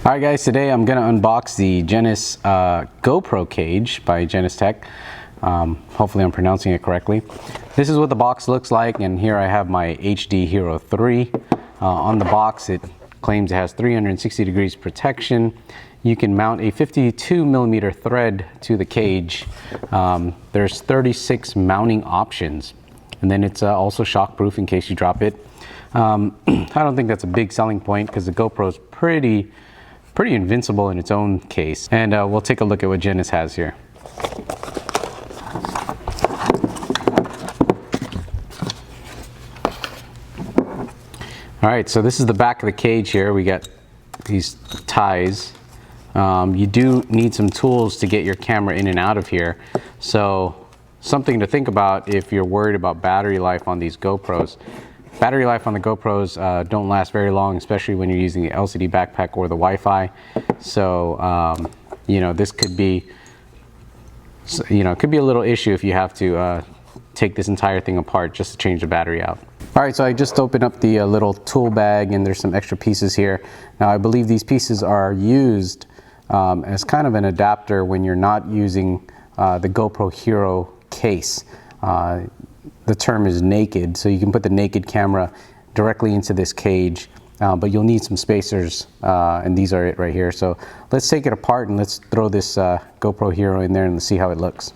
Alright guys, today I'm going to unbox the GENUS GoPro cage by Genustech. Hopefully I'm pronouncing it correctly. This is what the box looks like, and here I have my HD Hero3. On the box it claims it has 360 degrees protection. You can mount a 52mm thread to the cage. There's 36 mounting options, and then it's also shockproof in case you drop it. I don't think that's a big selling point because the GoPro is pretty invincible in its own case. And we'll take a look at what GENUS has here. All right, so this is the back of the cage here. We got these ties. You do need some tools to get your camera in and out of here. So something to think about if you're worried about battery life on these GoPros. Battery life on the GoPros don't last very long, especially when you're using the LCD backpack or the Wi-Fi. So, you know, this could be, it could be a little issue if you have to take this entire thing apart just to change the battery out. All right, so I just opened up the little tool bag, and there's some extra pieces here. Now, I believe these pieces are used as kind of an adapter when you're not using the GoPro Hero case. The term is naked, so you can put the naked camera directly into this cage, but you'll need some spacers, and these are it right here. So let's take it apart and let's throw this GoPro Hero in there and let's see how it looks.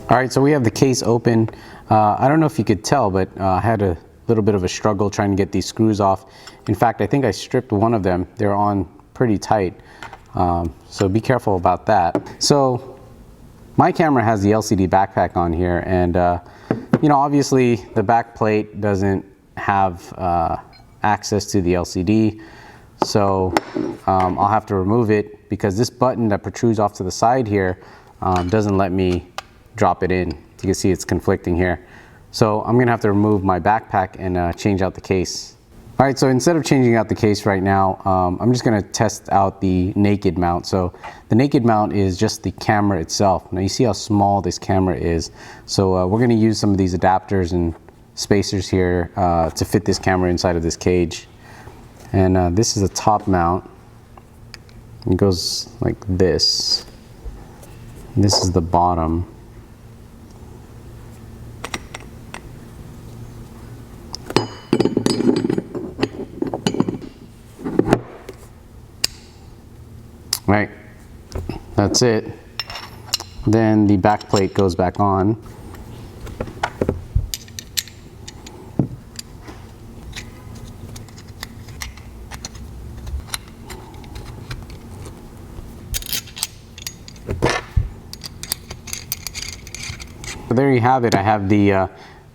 All right, so we have the case open. I don't know if you could tell, but I had a little bit of a struggle trying to get these screws off. In fact, I think I stripped one of them. They're on pretty tight, so be careful about that. So my camera has the LCD backpack on here, and you know, obviously the back plate doesn't have access to the LCD, so I'll have to remove it because this button that protrudes off to the side here doesn't let me drop it in. You can see it's conflicting here. So I'm gonna have to remove my backpack and change out the case. All right, so instead of changing out the case right now, I'm just gonna test out the naked mount. So the naked mount is just the camera itself. Now you see how small this camera is. So we're gonna use some of these adapters and spacers here to fit this camera inside of this cage. And this is a top mount. It goes like this. This is the bottom. Right, that's it. Then the back plate goes back on. So there you have it. I have the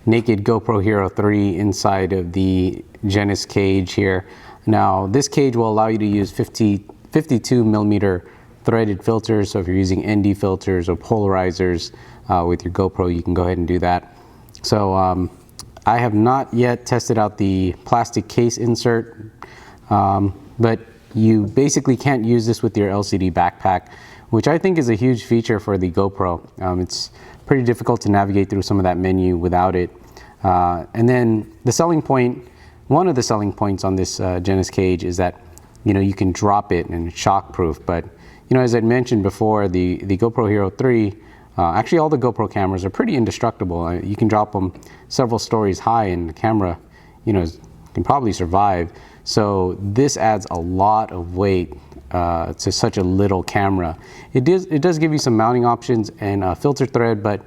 naked GoPro Hero 3 inside of the GENUS cage here. Now this cage will allow you to use 52mm threaded filters. So if you're using ND filters or polarizers with your GoPro, you can go ahead and do that. So I have not yet tested out the plastic case insert, but you basically can't use this with your LCD backpack, which I think is a huge feature for the GoPro. It's pretty difficult to navigate through some of that menu without it. And then the selling point, one of the selling points on this GENUS cage is that you can drop it and it's shockproof. But as I mentioned before, the GoPro Hero 3, actually all the GoPro cameras are pretty indestructible. You can drop them several stories high and the camera, can probably survive. So this adds a lot of weight to such a little camera. It does give you some mounting options and a filter thread, but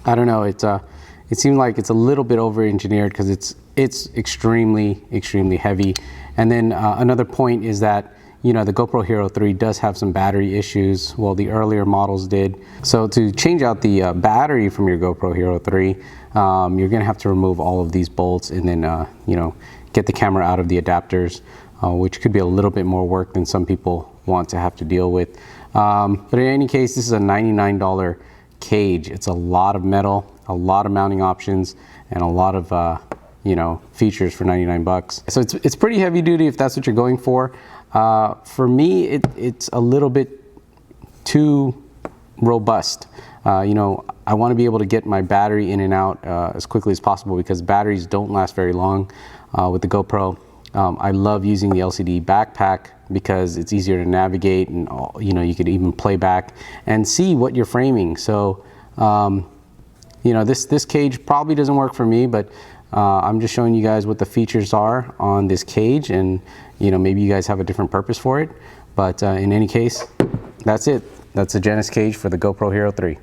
I don't know. It seems like it's a little bit over-engineered because it's extremely heavy. And then another point is that the GoPro Hero 3 does have some battery issues. Well, the earlier models did. So to change out the battery from your GoPro Hero 3, you're gonna have to remove all of these bolts and then get the camera out of the adapters, which could be a little bit more work than some people want to have to deal with. But in any case, this is a $99 cage. It's a lot of metal, a lot of mounting options, and a lot of features for 99 bucks. So it's pretty heavy duty if that's what you're going for. For me, it's a little bit too robust. I want to be able to get my battery in and out as quickly as possible because batteries don't last very long. with the GoPro. I love using the LCD backpack because it's easier to navigate, and you could even play back and see what you're framing. So this cage probably doesn't work for me, but I'm just showing you guys what the features are on this cage, and maybe you guys have a different purpose for it. But in any case, that's it. That's the GENUS cage for the GoPro Hero 3.